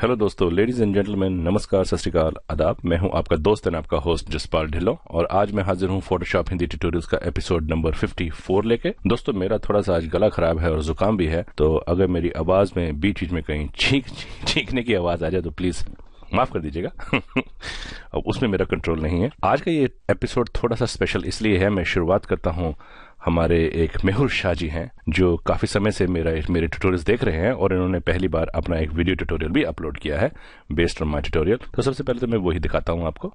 Hello दोस्तों, ladies and gentleman, नमस्कार, सत श्री अकाल, आदाब। मैं हूं आपका दोस्त एंड आपका होस्ट जसपाल ढिल्लों और आज मैं हाजिर हूं फोटोशॉप हिंदी ट्यूटोरियल्स का एपिसोड नंबर 54 लेके। दोस्तों, मेरा थोड़ा सा आज गला खराब है और जुकाम भी है, तो अगर मेरी आवाज में बीच बीच में कहीं छींकने की आवाज आ जाए तो प्लीज माफ कर दीजिएगा। अब उसमें मेरा कंट्रोल नहीं है। आज का ये एपिसोड थोड़ा सा स्पेशल इसलिए है, मैं शुरुआत करता हूँ, हमारे एक मेहुल शाह जी हैं जो काफ़ी समय से मेरे ट्यूटोरियल्स देख रहे हैं और इन्होंने पहली बार अपना एक वीडियो ट्यूटोरियल भी अपलोड किया है बेस्ड ऑन माय ट्यूटोरियल। तो सबसे पहले तो मैं वही दिखाता हूँ आपको।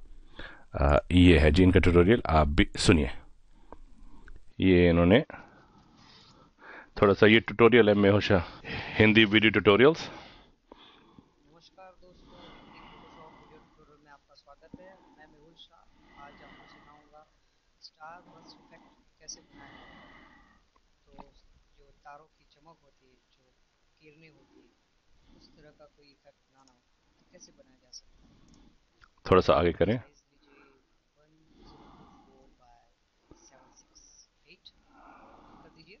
ये है जी इनका ट्यूटोरियल, आप भी सुनिए। ये इन्होंने थोड़ा सा, ये ट्यूटोरियल है मेहुल शाह हिंदी वीडियो ट्यूटोरियल्स। नमस्कार दोस्तों, हिंदी फोटोशॉप वीडियो ट्यूटोरियल में आपका स्वागत है। मैं मेहुल शाह। आज आपको सिखाऊंगा स्टार बर्स्ट इफेक्ट कैसे बनाया जाता है। तो जो तारों की चमक होती है, जो किरणें होती है, उस तरह का कोई इफेक्ट बनाना हो तो कैसे बनाया जा सकता है। थोड़ा सा आगे करें। साइज लीजिए 1024 बाय 768 कर दीजिए।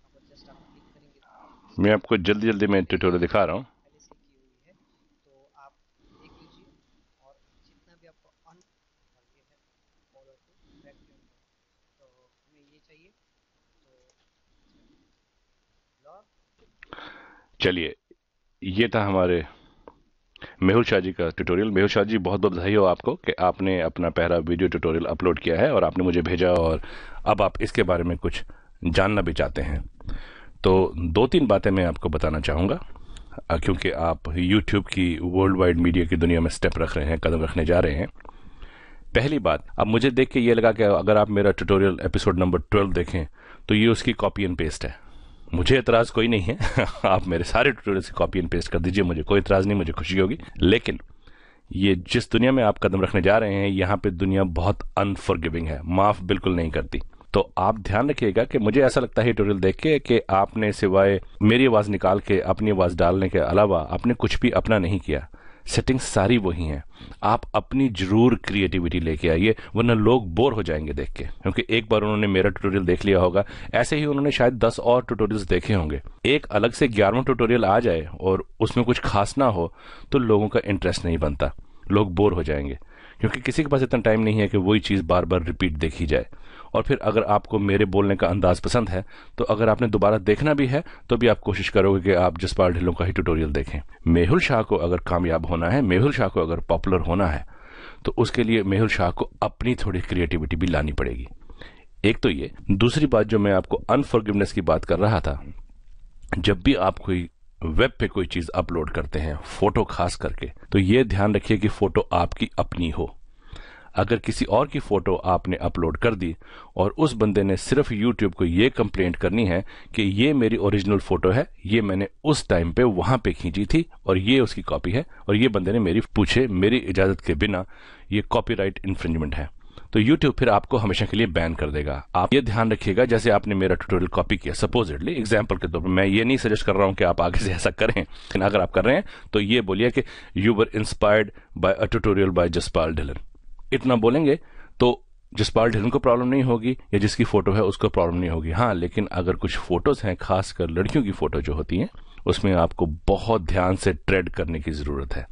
अगर जस्ट आप क्लिक करेंगे तो मैं आपको जल्दी जल्दी में ट्यूटोरियल दिखा रहा हूँ। पहले से की हुई है, तो आप देख लीजिए। और जितना भी आपको और ये है फॉलो टू वैक्यूम मोड, तो हमें ये चाहिए। तो ब्लॉग चलिए, ये था हमारे मेहुल शाह जी का ट्यूटोरियल। मेहुल शाह जी, बहुत बहुत बधाई हो आपको कि आपने अपना पहला वीडियो ट्यूटोरियल अपलोड किया है और आपने मुझे भेजा और अब आप इसके बारे में कुछ जानना भी चाहते हैं। तो दो तीन बातें मैं आपको बताना चाहूँगा, क्योंकि आप यूट्यूब की वर्ल्ड वाइड मीडिया की दुनिया में स्टेप रख रहे हैं, कदम रखने जा रहे हैं। पहली बात, अब मुझे देख के ये लगा कि अगर आप मेरा ट्यूटोरियल एपिसोड नंबर 12 देखें तो ये उसकी कॉपी एंड पेस्ट है। मुझे एतराज कोई नहीं है। आप मेरे सारे ट्यूटोरियल से कॉपी एंड पेस्ट कर दीजिए, मुझे कोई एतराज नहीं, मुझे खुशी होगी। लेकिन ये जिस दुनिया में आप कदम रखने जा रहे हैं, यहाँ पे दुनिया बहुत अनफॉरगिविंग है, माफ बिल्कुल नहीं करती। तो आप ध्यान रखिएगा कि मुझे ऐसा लगता है ट्यूटोरियल देख के कि आपने सिवाय मेरी आवाज निकाल के अपनी आवाज डालने के अलावा आपने कुछ भी अपना नहीं किया। सेटिंग्स सारी वही हैं। आप अपनी जरूर क्रिएटिविटी लेके आइए, वरना लोग बोर हो जाएंगे देख के, क्योंकि एक बार उन्होंने मेरा ट्यूटोरियल देख लिया होगा, ऐसे ही उन्होंने शायद 10 और ट्यूटोरियल्स देखे होंगे। एक अलग से 11वां ट्यूटोरियल आ जाए और उसमें कुछ खास ना हो तो लोगों का इंटरेस्ट नहीं बनता, लोग बोर हो जाएंगे, क्योंकि किसी के पास इतना टाइम नहीं है कि वही चीज बार बार रिपीट देखी जाए। और फिर अगर आपको मेरे बोलने का अंदाज पसंद है तो अगर आपने दोबारा देखना भी है तो भी आप कोशिश करोगे कि आप जसपाल ढिल्लों का ही ट्यूटोरियल देखें। मेहुल शाह को अगर कामयाब होना है, मेहुल शाह को अगर पॉपुलर होना है, तो उसके लिए मेहुल शाह को अपनी थोड़ी क्रिएटिविटी भी लानी पड़ेगी। एक तो ये। दूसरी बात, जो मैं आपको अनफॉरगिवनेस की बात कर रहा था, जब भी आप कोई वेब पे कोई चीज अपलोड करते हैं, फोटो खास करके, तो ये ध्यान रखिए कि फोटो आपकी अपनी हो। अगर किसी और की फोटो आपने अपलोड कर दी और उस बंदे ने सिर्फ यूट्यूब को ये कंप्लेंट करनी है कि ये मेरी ओरिजिनल फोटो है, ये मैंने उस टाइम पे वहां पे खींची थी और ये उसकी कॉपी है और ये बंदे ने मेरी इजाजत के बिना, ये कॉपीराइट इन्फ्रिंजमेंट है, तो यूट्यूब फिर आपको हमेशा के लिए बैन कर देगा। आप ये ध्यान रखिएगा, जैसे आपने मेरा ट्यूटोरियल कॉपी किया सपोजिटली, एग्जांपल के तौर पर, मैं ये नहीं सजेस्ट कर रहा हूं कि आप आगे से ऐसा करें, लेकिन अगर आप कर रहे हैं तो ये बोलिए कि you were inspired by a tutorial bye Jaspal Dhillon. इतना बोलेंगे तो जसपाल ढिल्लन को प्रॉब्लम नहीं होगी या जिसकी फोटो है उसको प्रॉब्लम नहीं होगी। हाँ, लेकिन अगर कुछ फोटोज हैं, खासकर लड़कियों की फोटो जो होती हैं, उसमें आपको बहुत ध्यान से ट्रेड करने की जरूरत है।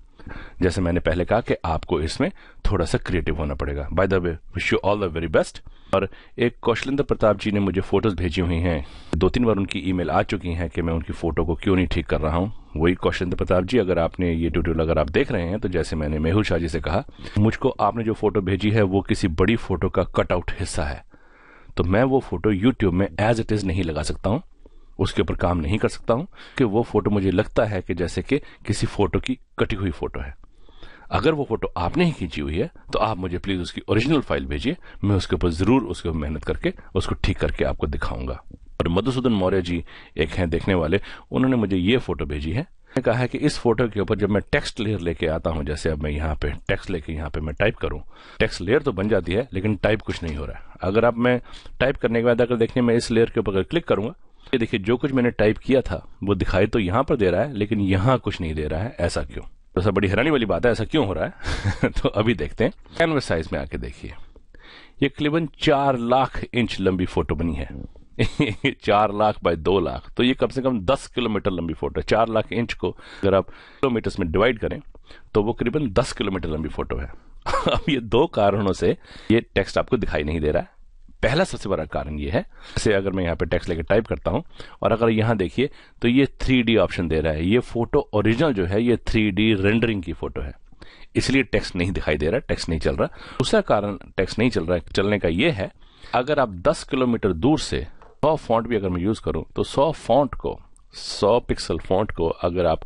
जैसे मैंने पहले कहा कि आपको इसमें थोड़ा सा क्रिएटिव होना पड़ेगा। By the way, wish you all the very best. और एक कौशलेंद्र प्रताप जी ने मुझे फोटोज भेजी हुई हैं, 2-3 बार उनकी ईमेल आ चुकी हैं कि मैं उनकी फोटो को क्यों नहीं ठीक कर रहा हूं। वही कौशलेंद्र प्रताप जी, अगर आपने ये ट्यूटोरियल अगर आप देख रहे हैं तो जैसे मैंने मेहुल शाह जी से कहा, मुझको आपने जो फोटो भेजी है वो किसी बड़ी फोटो का कटआउट हिस्सा है, तो मैं वो फोटो यूट्यूब में एज इट इज नहीं लगा सकता हूं, उसके ऊपर काम नहीं कर सकता हूं, कि वो फोटो मुझे लगता है कि जैसे कि किसी फोटो की कटी हुई फोटो है। अगर वो फोटो आपने ही खींची हुई है तो आप मुझे प्लीज उसकी ओरिजिनल फाइल भेजिए, मैं उसके ऊपर जरूर उसके ऊपर मेहनत करके उसको ठीक करके आपको दिखाऊंगा। और मधुसूदन मौर्य जी एक हैं देखने वाले, उन्होंने मुझे ये फोटो भेजी है। मैंने कहा है कि इस फोटो के ऊपर जब मैं टेक्स्ट लेयर लेके आता हूं, जैसे अब मैं यहाँ पे टेक्स्ट लेके यहाँ पे मैं टाइप करूं, टेक्स्ट लेयर तो बन जाती है लेकिन टाइप कुछ नहीं हो रहा है। अगर आप मैं टाइप करने के बाद अगर देखने में इस लेयर के ऊपर क्लिक करूंगा, ये देखिए जो कुछ मैंने टाइप किया था वो दिखाई तो यहाँ पर दे रहा है लेकिन यहाँ कुछ नहीं दे रहा है। ऐसा क्यों? तो सब बड़ी हैरानी वाली बात है, ऐसा क्यों हो रहा है? तो अभी देखते हैं। कैनवस साइज में आके देखिए, ये करीबन 4 लाख इंच लंबी फोटो बनी है। 4 लाख बाय 2 लाख, तो ये कम से कम 10 किलोमीटर लंबी फोटो है। 4 लाख इंच को अगर आप किलोमीटर्स में डिवाइड करें तो वो करीबन 10 किलोमीटर लंबी फोटो है। अब ये 2 कारणों से ये टेक्स्ट आपको दिखाई नहीं दे रहा है। पहला सबसे बड़ा कारण ये है, जैसे अगर मैं यहाँ पे टेक्स्ट लेके टाइप करता हूँ और अगर यहाँ देखिए तो ये 3D ऑप्शन दे रहा है। ये फोटो ओरिजिनल जो है ये 3D रेंडरिंग की फोटो है, इसलिए टेक्स्ट नहीं दिखाई दे रहा, टेक्स्ट नहीं चल रहा। दूसरा कारण टेक्स्ट नहीं चल रहा है चलने का ये है, अगर आप 10 किलोमीटर दूर से 100 फॉन्ट भी अगर मैं यूज करूं तो 100 फॉन्ट को, 100 पिक्सल फॉन्ट को अगर आप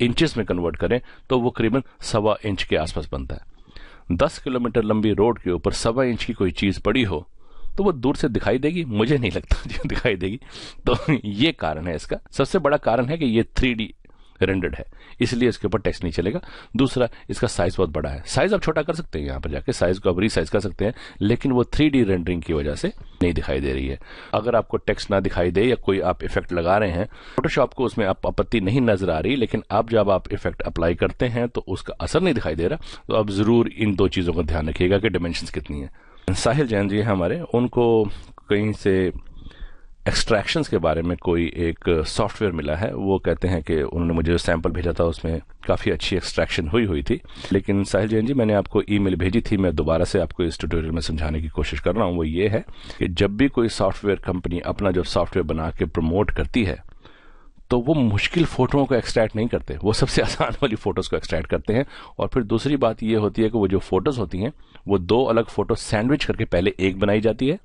इंचेस में कन्वर्ट करें तो वो करीबन 1.25 इंच के आसपास बनता है। 10 किलोमीटर लंबी रोड के ऊपर 1.25 इंच की कोई चीज पड़ी हो तो वो दूर से दिखाई देगी? मुझे नहीं लगता जो दिखाई देगी। तो ये कारण है इसका। सबसे बड़ा कारण है कि ये 3D रेंडर्ड है, इसलिए इसके ऊपर टेक्स्ट नहीं चलेगा। दूसरा, इसका साइज बहुत बड़ा है। साइज आप छोटा कर सकते हैं, यहाँ पर जाके साइज को आप रीसाइज कर सकते हैं, लेकिन वो 3D रेंडरिंग की वजह से नहीं दिखाई दे रही है। अगर आपको टेक्स्ट ना दिखाई दे या कोई आप इफेक्ट लगा रहे हैं फोटोशॉप को, उसमें आप आपत्ति नहीं नजर आ रही, लेकिन अब जब आप इफेक्ट अप्लाई करते हैं तो उसका असर नहीं दिखाई दे रहा, तो आप जरूर इन 2 चीजों का ध्यान रखिएगा कि डायमेंशंस कितनी है। साहिल जैन जी हमारे, उनको कहीं से एक्सट्रैक्शंस के बारे में कोई एक सॉफ्टवेयर मिला है। वो कहते हैं कि उन्होंने मुझे जो सैंपल भेजा था उसमें काफ़ी अच्छी एक्सट्रैक्शन हुई थी। लेकिन साहिल जैन जी, मैंने आपको ईमेल भेजी थी, मैं दोबारा से आपको इस ट्यूटोरियल में समझाने की कोशिश कर रहा हूँ। वो ये है कि जब भी कोई सॉफ्टवेयर कंपनी अपना जो सॉफ्टवेयर बना के प्रमोट करती है तो वो मुश्किल फोटोओं को एक्सट्रैक्ट नहीं करते, वो सबसे आसान वाली फोटोज को एक्सट्रैक्ट करते हैं। और फिर दूसरी बात ये होती है कि वो जो फोटोज होती हैं वो 2 अलग फोटो सैंडविच करके पहले एक बनाई जाती है,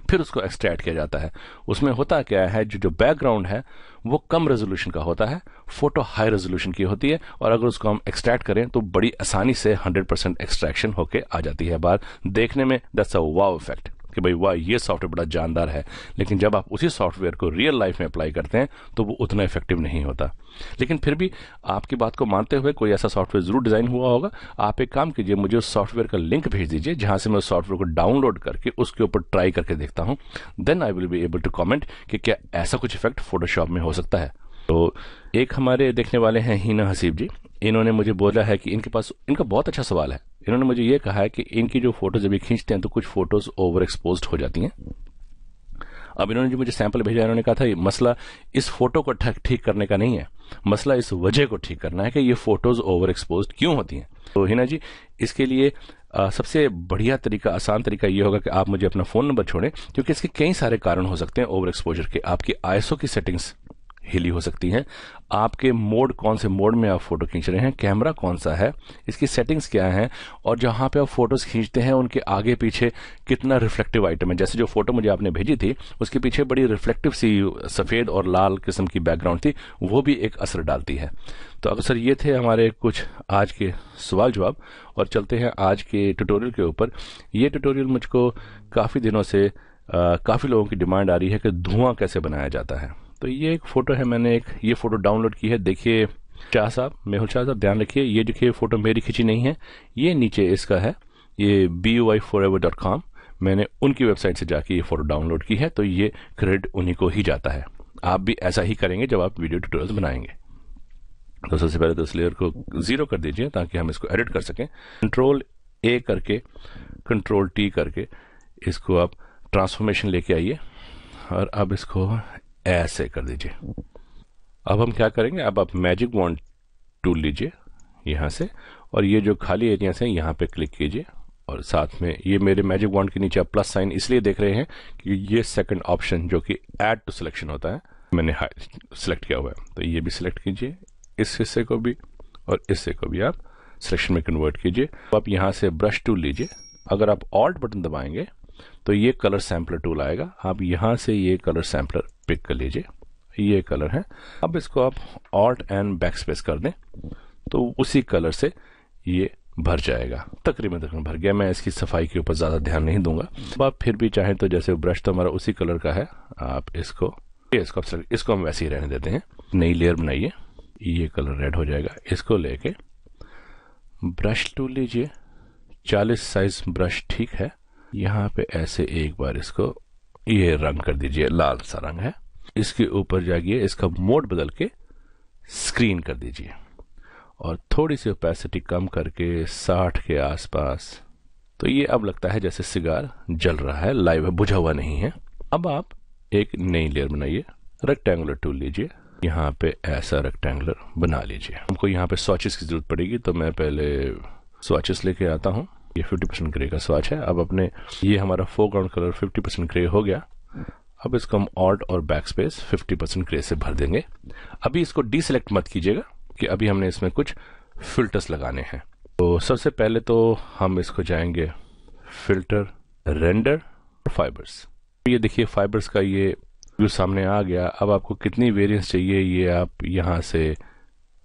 फिर उसको एक्सट्रैक्ट किया जाता है। उसमें होता क्या है, जो बैकग्राउंड है वो कम रेजोल्यूशन का होता है, फोटो हाई रेजोल्यूशन की होती है, और अगर उसको हम एक्सट्रैक्ट करें तो बड़ी आसानी से 100% एक्सट्रैक्शन होके आ जाती है बाहर। देखने में दैट्स अ वाव इफेक्ट कि भाई वाह, ये सॉफ्टवेयर बड़ा जानदार है। लेकिन जब आप उसी सॉफ्टवेयर को रियल लाइफ में अप्लाई करते हैं तो वो उतना इफेक्टिव नहीं होता। लेकिन फिर भी आपकी बात को मानते हुए कोई ऐसा सॉफ्टवेयर जरूर डिजाइन हुआ होगा। आप एक काम कीजिए, मुझे उस सॉफ्टवेयर का लिंक भेज दीजिए जहां से मैं उस सॉफ्टवेयर को डाउनलोड करके उसके ऊपर ट्राई करके देखता हूं। Then I will be able to comment कि क्या ऐसा कुछ इफेक्ट फोटोशॉप में हो सकता है। तो एक हमारे देखने वाले हैं हीना हसीब जी, इन्होंने मुझे बोला है कि इनका बहुत अच्छा सवाल है। इन्होंने मुझे ये कहा है कि इनकी जो फोटोज अभी खींचते हैं तो कुछ फोटोज ओवर एक्सपोज्ड हो जाती हैं। अब इन्होंने जो मुझे सैंपल भेजा, इन्होंने कहा था ये मसला इस फोटो को ठीक करने का नहीं है, मसला इस वजह को ठीक करना है कि ये फोटोज ओवर एक्सपोज्ड क्यों होती हैं। तो हिना जी, इसके लिए सबसे बढ़िया तरीका, आसान तरीका ये होगा कि आप मुझे अपना फोन नंबर छोड़ें, क्योंकि इसके कई सारे कारण हो सकते हैं ओवर एक्सपोजर के। आपकी आईएसओ की सेटिंग्स हिली हो सकती हैं, आपके मोड, कौन से मोड में आप फोटो खींच रहे हैं, कैमरा कौन सा है, इसकी सेटिंग्स क्या हैं, और जहां पे आप फोटोज खींचते हैं उनके आगे पीछे कितना रिफ्लेक्टिव आइटम है। जैसे जो फोटो मुझे आपने भेजी थी उसके पीछे बड़ी रिफ्लेक्टिव सी सफेद और लाल किस्म की बैकग्राउंड थी, वो भी एक असर डालती है। तो अक्सर ये थे हमारे कुछ आज के सवाल जवाब, और चलते हैं आज के ट्यूटोरियल के ऊपर। ये ट्यूटोरियल मुझको काफी दिनों से काफी लोगों की डिमांड आ रही है कि धुआं कैसे बनाया जाता है। तो ये एक फोटो है, मैंने ये फोटो डाउनलोड की है। देखिए शाह साहब, मेहुल शाह साहब, ध्यान रखिए, ये देखिए फोटो मेरी खींची नहीं है, ये नीचे इसका है, ये buiforever.com, मैंने उनकी वेबसाइट से जाके ये फोटो डाउनलोड की है, तो ये क्रेडिट उन्हीं को ही जाता है। आप भी ऐसा ही करेंगे जब आप वीडियो ट्यूटोरियल्स बनाएंगे। तो सबसे पहले तो इस लेयर को 0 कर दीजिए ताकि हम इसको एडिट कर सकें। Ctrl+A करके, Ctrl+T करके इसको आप ट्रांसफॉर्मेशन लेके आइए, और अब इसको ऐसे कर दीजिए। अब हम क्या करेंगे, अब आप मैजिक वॉन्ड टूल लीजिए यहाँ से, और ये जो खाली एरियाज हैं यहाँ पे क्लिक कीजिए, और साथ में ये मेरे मैजिक वॉन्ड के नीचे आप प्लस साइन इसलिए देख रहे हैं कि ये सेकंड ऑप्शन जो कि ऐड टू सिलेक्शन होता है मैंने सिलेक्ट किया हुआ है। तो ये भी सिलेक्ट कीजिए, इस हिस्से को भी और इस हिस्से को भी आप सिलेक्शन में कन्वर्ट कीजिए। तो आप यहाँ से ब्रश टूल लीजिए, अगर आप ऑल्ट बटन दबाएंगे तो ये कलर सैम्पलर टूल आएगा, आप यहाँ से ये कलर सैम्पलर पिक कर लीजिए, ये कलर है। अब इसको आप ऑल्ट एंड बैक स्पेस कर दें तो उसी कलर से ये भर जाएगा, तकरीबन भर गया। मैं इसकी सफाई के ऊपर ज्यादा ध्यान नहीं दूंगा। अब आप फिर भी चाहें तो, जैसे ब्रश तो हमारा उसी कलर का है, आप इसको हम वैसे ही रहने देते हैं। नई लेयर बनाइए, ये कलर रेड हो जाएगा। इसको लेके ब्रश टूल लीजिए, 40 साइज ब्रश ठीक है, यहाँ पे ऐसे एक बार इसको ये रंग कर दीजिए, लाल सा रंग है। इसके ऊपर जाइए, इसका मोड बदल के स्क्रीन कर दीजिए, और थोड़ी सी ओपेसिटी कम करके 60 के आसपास। तो ये अब लगता है जैसे सिगार जल रहा है, लाइव है, बुझा हुआ नहीं है। अब आप एक नई लेयर बनाइए, रेक्टेंगुलर टूल लीजिए, यहाँ पे ऐसा रेक्टेंगुलर बना लीजिए। हमको यहाँ पे स्वॉचेस की जरूरत पड़ेगी, तो मैं पहले स्वॉचेस लेके आता हूँ। ये 50% ग्रे का स्वॉच है। अब अपने ये हमारा फोरग्राउंड कलर 50% ग्रे हो गया। अब इसको हम ऑल्ट और बैक स्पेस 50% ग्रे से भर देंगे। अभी इसको डीसेलेक्ट मत कीजिएगा कि अभी हमने इसमें कुछ फिल्टर्स लगाने हैं। तो सबसे पहले तो हम इसको जाएंगे फिल्टर, रेंडर और फाइबर्स। ये देखिए फाइबर्स का ये व्यू सामने आ गया। अब आपको कितनी वेरिएंस चाहिए ये आप यहाँ से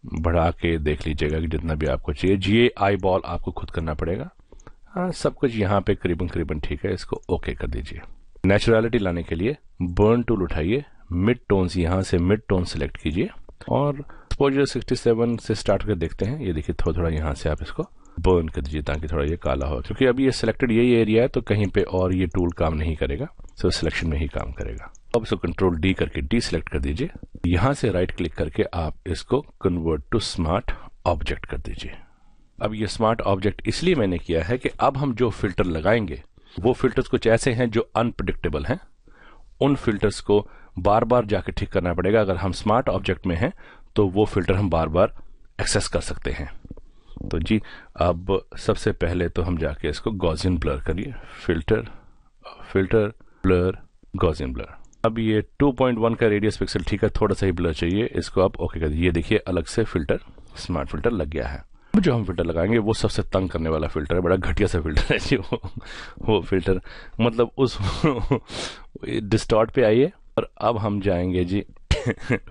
बढ़ा के देख लीजिएगा कि जितना भी आपको चाहिए। ये आई बॉल आपको खुद करना पड़ेगा। हाँ, सब कुछ यहाँ पे करीबन करीबन ठीक है। इसको ओके कर दीजिए। नेचुरलिटी लाने के लिए बर्न टूल उठाइए, मिड टोन्स यहाँ से मिड टोन सेलेक्ट कीजिए और एक्सपोजर 67 से स्टार्ट कर देखते हैं। ये देखिए थोड़ा थोड़ा यहाँ से आप इसको बर्न कर दीजिए ताकि थोड़ा ये काला हो, क्योंकि अभी ये सिलेक्टेड यही एरिया है तो कहीं पे और ये टूल काम नहीं करेगा, सिर्फ सिलेक्शन में ही काम करेगा। अब इसको कंट्रोल डी करके डी सिलेक्ट कर दीजिए। यहाँ से राइट क्लिक करके आप इसको कन्वर्ट टू स्मार्ट ऑब्जेक्ट कर दीजिए। अब ये स्मार्ट ऑब्जेक्ट इसलिए मैंने किया है कि अब हम जो फिल्टर लगाएंगे वो फिल्टर्स कुछ ऐसे हैं जो अनप्रेडिक्टेबल हैं। उन फिल्टर्स को बार बार जाके ठीक करना पड़ेगा। अगर हम स्मार्ट ऑब्जेक्ट में हैं तो वो फिल्टर हम बार बार एक्सेस कर सकते हैं। तो जी अब सबसे पहले तो हम जाके इसको गॉसियन ब्लर करिए, filter, filter, blur, Gaussian blur. अब ये 2.1 का रेडियस पिक्सल ठीक है, थोड़ा सा ही ब्लर चाहिए, इसको आप ओके कर दीजिए। ये देखिए अलग से फिल्टर, स्मार्ट फिल्टर लग गया है। जो हम फिल्टर लगाएंगे वो सबसे तंग करने वाला फिल्टर है, बड़ा घटिया सा फिल्टर है जी वो फिल्टर, मतलब उस डिस्टॉर्ट पे आइए और अब हम जाएंगे जी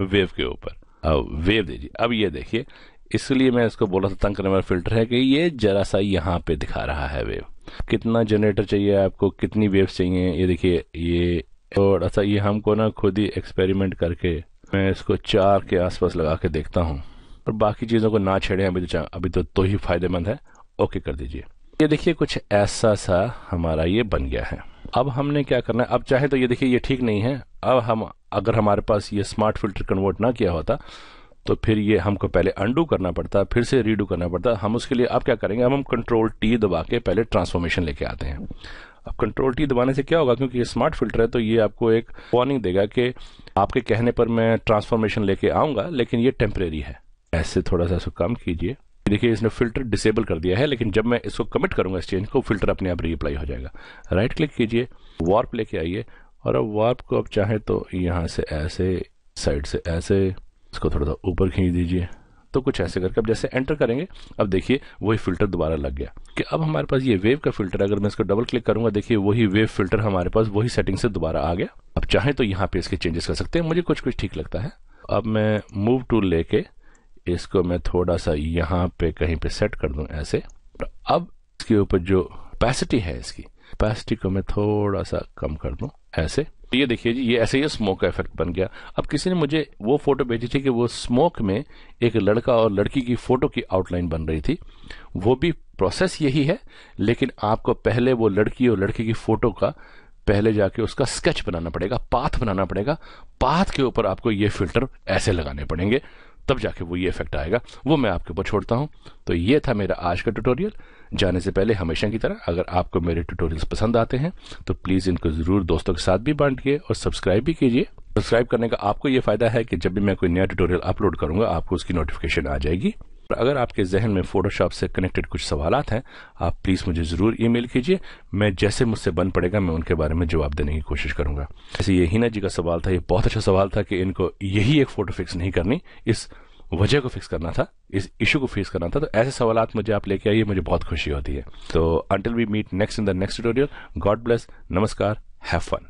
वेव के ऊपर। अब वेव दीजिए। अब ये देखिए, इसलिए मैं इसको बोला था तंग करने वाला फिल्टर है कि ये जरा सा यहाँ पे दिखा रहा है वेव। कितना जनरेटर चाहिए आपको, कितनी वेव चाहिए, ये देखिए ये थोड़ा सा ये हमको ना खुद ही एक्सपेरिमेंट करके मैं इसको 4 के आसपास लगा के देखता हूँ और बाकी चीजों को ना छेड़े। अभी तो ही फायदेमंद है। ओके कर दीजिए। ये देखिए कुछ ऐसा सा हमारा ये बन गया है। अब हमने क्या करना है, अब चाहे तो ये देखिए ये ठीक नहीं है। अब हम अगर हमारे पास ये स्मार्ट फिल्टर कन्वर्ट ना किया होता तो फिर ये हमको पहले अंडू करना पड़ता, फिर से रीडू करना पड़ता। हम उसके लिए अब क्या करेंगे, अब हम कंट्रोल टी दबा के पहले ट्रांसफॉर्मेशन लेके आते हैं। अब कंट्रोल टी दबाने से क्या होगा, क्योंकि ये स्मार्ट फिल्टर है तो ये आपको एक वार्निंग देगा कि आपके कहने पर मैं ट्रांसफॉर्मेशन लेके आऊंगा लेकिन ये टेम्परेरी है। ऐसे थोड़ा सा इसको कम कीजिए। देखिए इसने फिल्टर डिसेबल कर दिया है, लेकिन जब मैं इसको कमिट करूंगा इस चेंज को, फिल्टर अपने आप रीअप्लाई हो जाएगा। राइट क्लिक कीजिए, वार्प लेके आइए और अब वार्प को अब चाहे तो यहाँ से ऐसे, साइड से ऐसे, इसको थोड़ा सा ऊपर खींच दीजिए। तो कुछ ऐसे करके अब जैसे एंटर करेंगे, अब देखिए वही फिल्टर दोबारा लग गया कि अब हमारे पास ये वेव का फिल्टर, अगर मैं इसको डबल क्लिक करूंगा देखिए वही वेव फिल्टर हमारे पास वही सेटिंग से दोबारा आ गया। अब चाहे तो यहाँ पे इसके चेंजेस कर सकते हैं, मुझे कुछ कुछ ठीक लगता है। अब मैं मूव टूल लेके इसको मैं थोड़ा सा यहाँ पे कहीं पे सेट कर दूं ऐसे। अब इसके ऊपर जो कैपेसिटी है, इसकी कैपेसिटी को मैं थोड़ा सा कम कर दूं ऐसे। ये देखिए जी, ये ऐसे ही स्मोक का इफेक्ट बन गया। अब किसी ने मुझे वो फोटो भेजी थी कि वो स्मोक में एक लड़का और लड़की की फोटो की आउटलाइन बन रही थी। वो भी प्रोसेस यही है, लेकिन आपको पहले वो लड़की और लड़के की फोटो का पहले जाके उसका स्केच बनाना पड़ेगा, पाथ बनाना पड़ेगा। पाथ के ऊपर आपको ये फिल्टर ऐसे लगाने पड़ेंगे, तब जाके वो ये इफेक्ट आएगा। वो मैं आपके ऊपर छोड़ता हूं। तो ये था मेरा आज का ट्यूटोरियल। जाने से पहले हमेशा की तरह अगर आपको मेरे ट्यूटोरियल्स पसंद आते हैं तो प्लीज इनको जरूर दोस्तों के साथ भी बांटिए और सब्सक्राइब भी कीजिए। सब्सक्राइब करने का आपको ये फायदा है कि जब भी मैं कोई नया ट्यूटोरियल अपलोड करूंगा आपको उसकी नोटिफिकेशन आ जाएगी। और अगर आपके जहन में फोटोशॉप से कनेक्टेड कुछ सवालात हैं, आप प्लीज मुझे जरूर ईमेल कीजिए। मैं जैसे मुझसे बन पड़ेगा मैं उनके बारे में जवाब देने की कोशिश करूंगा। ऐसे ये हीना जी का सवाल था, ये बहुत अच्छा सवाल था कि इनको यही एक फोटो फिक्स नहीं करनी, इस वजह को फिक्स करना था, इस इशू को फिक्स करना था। तो ऐसे सवालात मुझे आप लेके आइए, मुझे बहुत खुशी होती है। तो until we meet next in the next tutorial, god bless, नमस्कार, हैव फन।